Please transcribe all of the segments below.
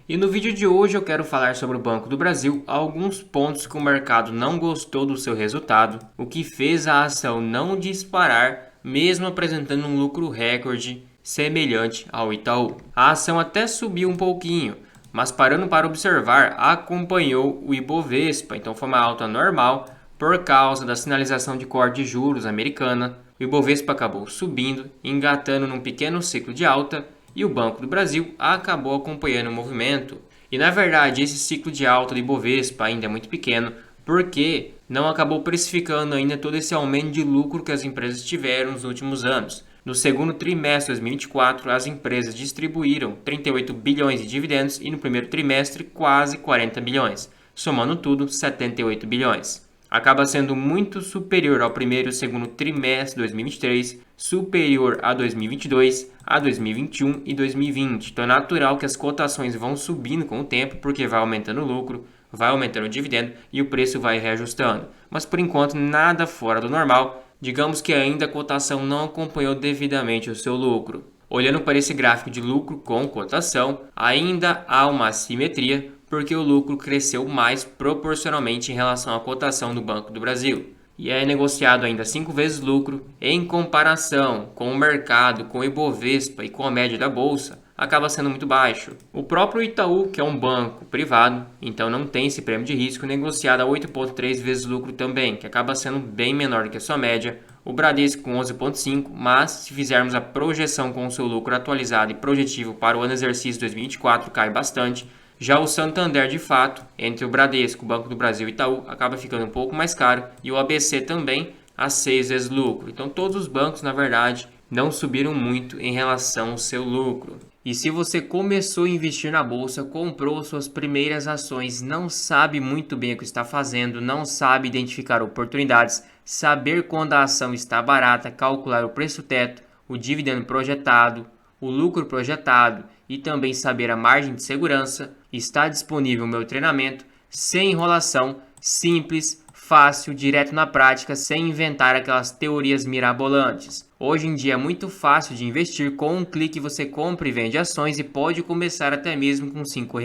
E no vídeo de hoje eu quero falar sobre o Banco do Brasil, alguns pontos que o mercado não gostou do seu resultado, o que fez a ação não disparar, mesmo apresentando um lucro recorde semelhante ao Itaú. A ação até subiu um pouquinho, mas parando para observar, acompanhou o Ibovespa, então foi uma alta normal por causa da sinalização de corte de juros americana. O Ibovespa acabou subindo, engatando num pequeno ciclo de alta, e o Banco do Brasil acabou acompanhando o movimento. E na verdade, esse ciclo de alta do Ibovespa ainda é muito pequeno, porque não acabou precificando ainda todo esse aumento de lucro que as empresas tiveram nos últimos anos. No segundo trimestre de 2024, as empresas distribuíram 38 bilhões de dividendos e no primeiro trimestre quase 40 bilhões, somando tudo 78 bilhões. Acaba sendo muito superior ao primeiro e segundo trimestre de 2023, superior a 2022, a 2021 e 2020. Então é natural que as cotações vão subindo com o tempo, porque vai aumentando o lucro, vai aumentando o dividendo e o preço vai reajustando. Mas por enquanto nada fora do normal, digamos que ainda a cotação não acompanhou devidamente o seu lucro. Olhando para esse gráfico de lucro com cotação, ainda há uma assimetria, porque o lucro cresceu mais proporcionalmente em relação à cotação do Banco do Brasil. E é negociado ainda 5 vezes lucro em comparação com o mercado, com o Ibovespa e com a média da Bolsa, acaba sendo muito baixo. O próprio Itaú, que é um banco privado, então não tem esse prêmio de risco, negociado a 8,3 vezes lucro também, que acaba sendo bem menor do que a sua média. O Bradesco com 11,5, mas se fizermos a projeção com o seu lucro atualizado e projetivo para o ano exercício 2024, cai bastante. Já o Santander, de fato, entre o Bradesco, o Banco do Brasil e Itaú, acaba ficando um pouco mais caro, e o ABC também a 6 vezes lucro. Então todos os bancos, na verdade, não subiram muito em relação ao seu lucro. E se você começou a investir na bolsa, comprou suas primeiras ações, não sabe muito bem o que está fazendo, não sabe identificar oportunidades, saber quando a ação está barata, calcular o preço teto, o dividendo projetado, o lucro projetado e também saber a margem de segurança, está disponível o meu treinamento sem enrolação, simples, fácil, direto na prática, sem inventar aquelas teorias mirabolantes. Hoje em dia é muito fácil de investir, com um clique você compra e vende ações e pode começar até mesmo com R$ 5.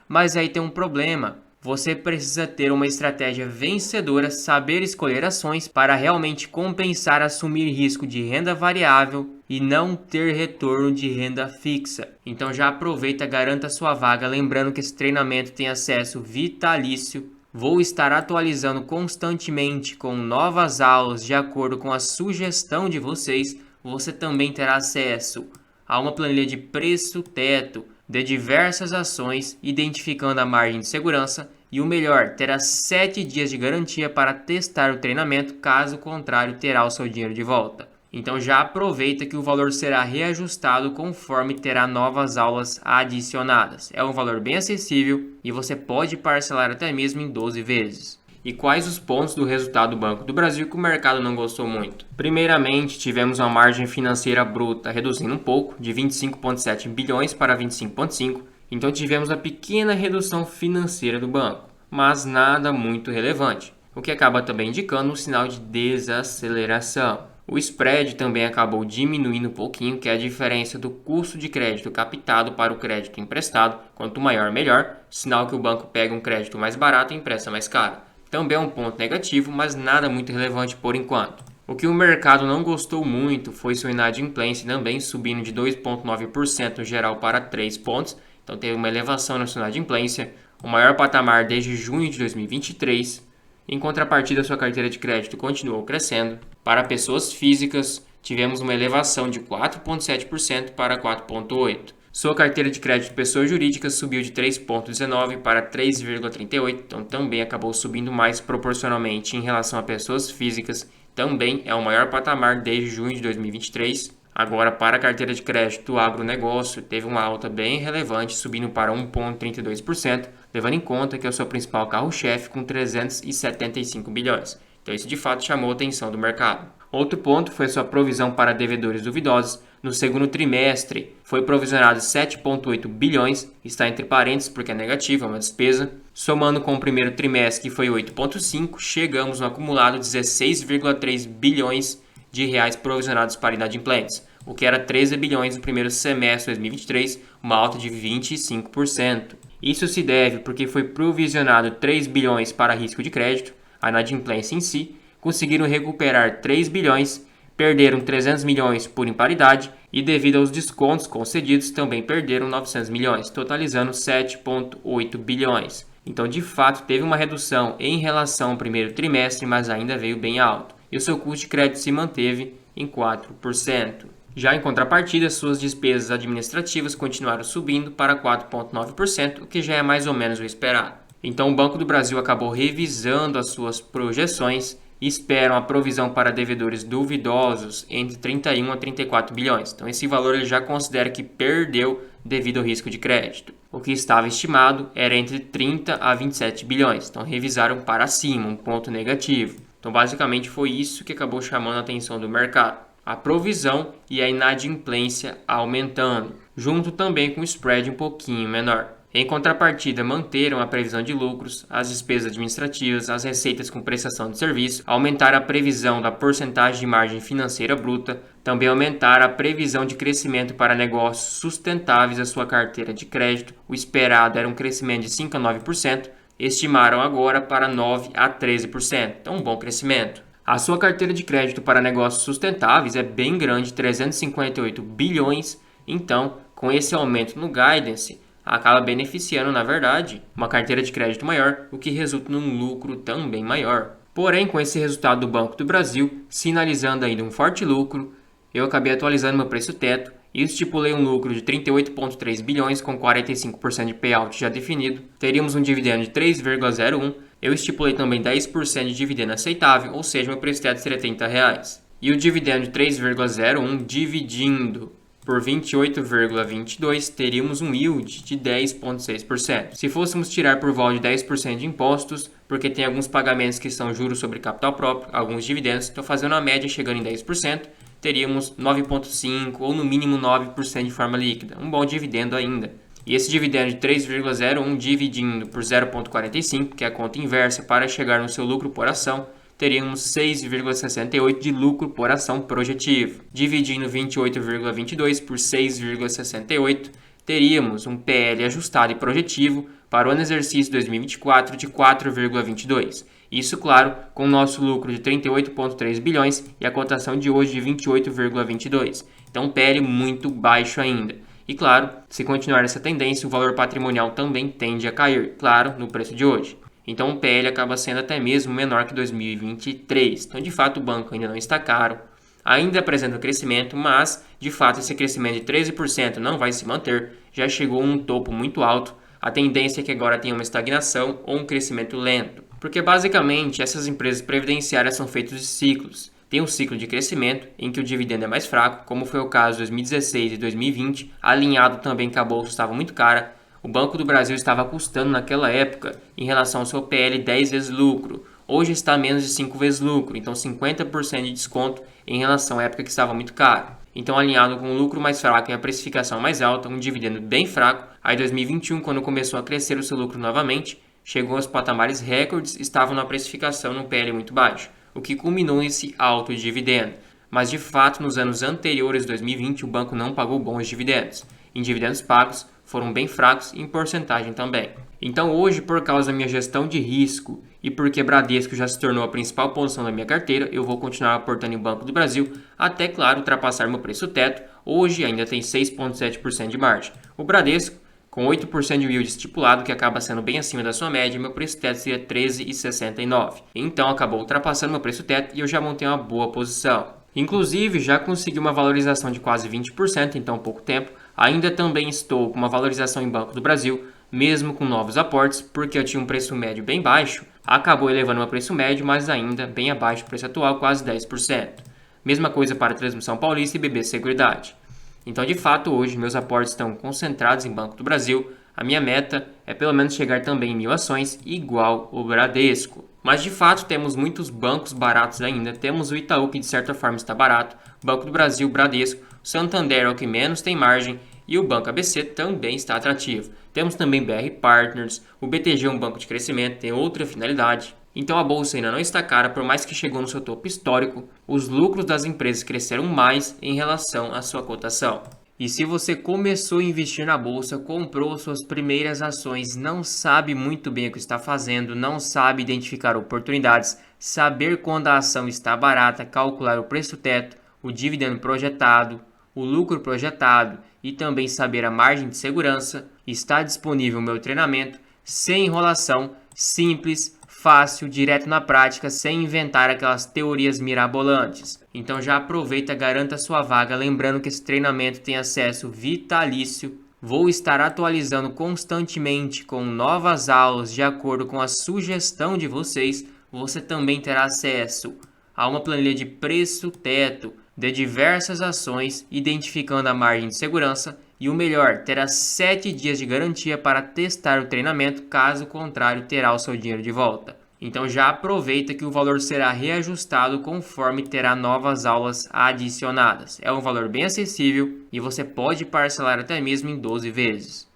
Mas aí tem um problema. Você precisa ter uma estratégia vencedora, saber escolher ações para realmente compensar assumir risco de renda variável e não ter retorno de renda fixa. Então já aproveita, garanta sua vaga, lembrando que esse treinamento tem acesso vitalício. Vou estar atualizando constantemente com novas aulas de acordo com a sugestão de vocês. Você também terá acesso a uma planilha de preço teto de diversas ações, identificando a margem de segurança, e o melhor, terá 7 dias de garantia para testar o treinamento, caso contrário terá o seu dinheiro de volta. Então já aproveita que o valor será reajustado conforme terá novas aulas adicionadas. É um valor bem acessível e você pode parcelar até mesmo em 12 vezes. E quais os pontos do resultado do Banco do Brasil que o mercado não gostou muito? Primeiramente, tivemos uma margem financeira bruta reduzindo um pouco, de 25,7 bilhões para 25,5. Então tivemos a pequena redução financeira do banco, mas nada muito relevante, o que acaba também indicando um sinal de desaceleração. O spread também acabou diminuindo um pouquinho, que é a diferença do custo de crédito captado para o crédito emprestado. Quanto maior, melhor, sinal que o banco pega um crédito mais barato e empresta mais caro. Também é um ponto negativo, mas nada muito relevante por enquanto. O que o mercado não gostou muito foi sua inadimplência também subindo de 2,9% no geral para 3 pontos. Então teve uma elevação na sua inadimplência, o maior patamar desde junho de 2023. Em contrapartida, sua carteira de crédito continuou crescendo. Para pessoas físicas, tivemos uma elevação de 4,7% para 4,8%. Sua carteira de crédito de pessoas jurídicas subiu de 3,19 para 3,38, então também acabou subindo mais proporcionalmente em relação a pessoas físicas. Também é o maior patamar desde junho de 2023. Agora, para a carteira de crédito do agronegócio, teve uma alta bem relevante, subindo para 1,32%, levando em conta que é o seu principal carro-chefe com 375 bilhões. Então isso de fato chamou a atenção do mercado. Outro ponto foi sua provisão para devedores duvidosos. No segundo trimestre foi provisionado 7,8 bilhões, está entre parênteses porque é negativo, é uma despesa. Somando com o primeiro trimestre, que foi 8,5, chegamos no acumulado 16,3 bilhões de reais provisionados para inadimplentes. o que era 13 bilhões no primeiro semestre de 2023, uma alta de 25%. Isso se deve porque foi provisionado 3 bilhões para risco de crédito, a inadimplência em si, conseguiram recuperar 3 bilhões, perderam 300 milhões por imparidade e devido aos descontos concedidos também perderam 900 milhões, totalizando 7,8 bilhões. Então, de fato, teve uma redução em relação ao primeiro trimestre, mas ainda veio bem alto. E o seu custo de crédito se manteve em 4%. Já em contrapartida, suas despesas administrativas continuaram subindo para 4,9%, o que já é mais ou menos o esperado. Então, o Banco do Brasil acabou revisando as suas projeções e espera uma provisão para devedores duvidosos entre 31 a 34 bilhões. Então, esse valor ele já considera que perdeu devido ao risco de crédito. O que estava estimado era entre 30 a 27 bilhões. Então, revisaram para cima, um ponto negativo. Então, basicamente, foi isso que acabou chamando a atenção do mercado. A provisão e a inadimplência aumentando, junto também com o spread um pouquinho menor. Em contrapartida, manteram a previsão de lucros, as despesas administrativas, as receitas com prestação de serviço, aumentaram a previsão da porcentagem de margem financeira bruta, também aumentaram a previsão de crescimento para negócios sustentáveis da sua carteira de crédito. O esperado era um crescimento de 5 a 9%, estimaram agora para 9 a 13%. Então, um bom crescimento. A sua carteira de crédito para negócios sustentáveis é bem grande, 358 bilhões. Então, com esse aumento no guidance, acaba beneficiando, na verdade, uma carteira de crédito maior, o que resulta num lucro também maior. Porém, com esse resultado do Banco do Brasil, sinalizando ainda um forte lucro, eu acabei atualizando meu preço teto e estipulei um lucro de 38,3 bilhões com 45% de payout já definido. Teríamos um dividendo de 3,01. Eu estipulei também 10% de dividendo aceitável, ou seja, meu preço teto seria R$ 30. E o dividendo de 3,01 dividindo por 28,22, teríamos um yield de 10,6%. Se fôssemos tirar por volta de 10% de impostos, porque tem alguns pagamentos que são juros sobre capital próprio, alguns dividendos, então fazendo a média chegando em 10%, teríamos 9,5% ou no mínimo 9% de forma líquida, um bom dividendo ainda. E esse dividendo de 3,01 dividindo por 0,45, que é a conta inversa para chegar no seu lucro por ação, teríamos 6,68 de lucro por ação projetivo. Dividindo 28,22 por 6,68, teríamos um PL ajustado e projetivo para o ano exercício 2024 de 4,22. Isso, claro, com o nosso lucro de 38,3 bilhões e a cotação de hoje de 28,22. Então, um PL muito baixo ainda. E, claro, se continuar essa tendência, o valor patrimonial também tende a cair, claro, no preço de hoje. Então, o PL acaba sendo até mesmo menor que 2023. Então, de fato, o banco ainda não está caro, ainda apresenta crescimento, mas, de fato, esse crescimento de 13% não vai se manter, já chegou a um topo muito alto. A tendência é que agora tenha uma estagnação ou um crescimento lento, porque, basicamente, essas empresas previdenciárias são feitas de ciclos. Tem um ciclo de crescimento em que o dividendo é mais fraco, como foi o caso de 2016 e 2020, alinhado também que a bolsa estava muito cara. O Banco do Brasil estava custando naquela época, em relação ao seu PL, 10 vezes lucro. Hoje está a menos de 5 vezes lucro, então 50% de desconto em relação à época que estava muito caro. Então, alinhado com um lucro mais fraco e a precificação mais alta, um dividendo bem fraco, aí 2021, quando começou a crescer o seu lucro novamente, chegou aos patamares recordes, estavam na precificação num PL muito baixo, o que culminou nesse alto dividendo. Mas, de fato, nos anos anteriores, 2020, o banco não pagou bons dividendos. Em dividendos pagos, foram bem fracos e em porcentagem também. Então hoje, por causa da minha gestão de risco e porque Bradesco já se tornou a principal posição da minha carteira, eu vou continuar aportando em Banco do Brasil até, claro, ultrapassar meu preço teto. Hoje ainda tem 6,7% de margem. O Bradesco, com 8% de yield estipulado, que acaba sendo bem acima da sua média, meu preço teto seria 13,69. Então acabou ultrapassando meu preço teto e eu já montei uma boa posição. Inclusive, já consegui uma valorização de quase 20% em tão pouco tempo. Ainda também estou com uma valorização em Banco do Brasil, mesmo com novos aportes, porque eu tinha um preço médio bem baixo, acabou elevando meu preço médio, mas ainda bem abaixo do preço atual, quase 10%. Mesma coisa para a Transmissão Paulista e BB Seguridade. Então, de fato, hoje meus aportes estão concentrados em Banco do Brasil. A minha meta é pelo menos chegar também em 1.000 ações, igual o Bradesco. Mas, de fato, temos muitos bancos baratos ainda. Temos o Itaú, que de certa forma está barato, Banco do Brasil, Bradesco, Santander é o que menos tem margem, e o Banco ABC também está atrativo. Temos também BR Partners, o BTG é um banco de crescimento, tem outra finalidade. Então a bolsa ainda não está cara, por mais que chegou no seu topo histórico, os lucros das empresas cresceram mais em relação à sua cotação. E se você começou a investir na bolsa, comprou suas primeiras ações, não sabe muito bem o que está fazendo, não sabe identificar oportunidades, saber quando a ação está barata, calcular o preço teto, o dividendo projetado, o lucro projetado e também saber a margem de segurança, está disponível o meu treinamento sem enrolação, simples, fácil, direto na prática, sem inventar aquelas teorias mirabolantes. Então já aproveita, garanta sua vaga, lembrando que esse treinamento tem acesso vitalício. Vou estar atualizando constantemente com novas aulas de acordo com a sugestão de vocês. Você também terá acesso a uma planilha de preço teto de diversas ações, identificando a margem de segurança. E o melhor, terá 7 dias de garantia para testar o treinamento, caso contrário terá o seu dinheiro de volta. Então já aproveita que o valor será reajustado conforme terá novas aulas adicionadas. É um valor bem acessível e você pode parcelar até mesmo em 12 vezes.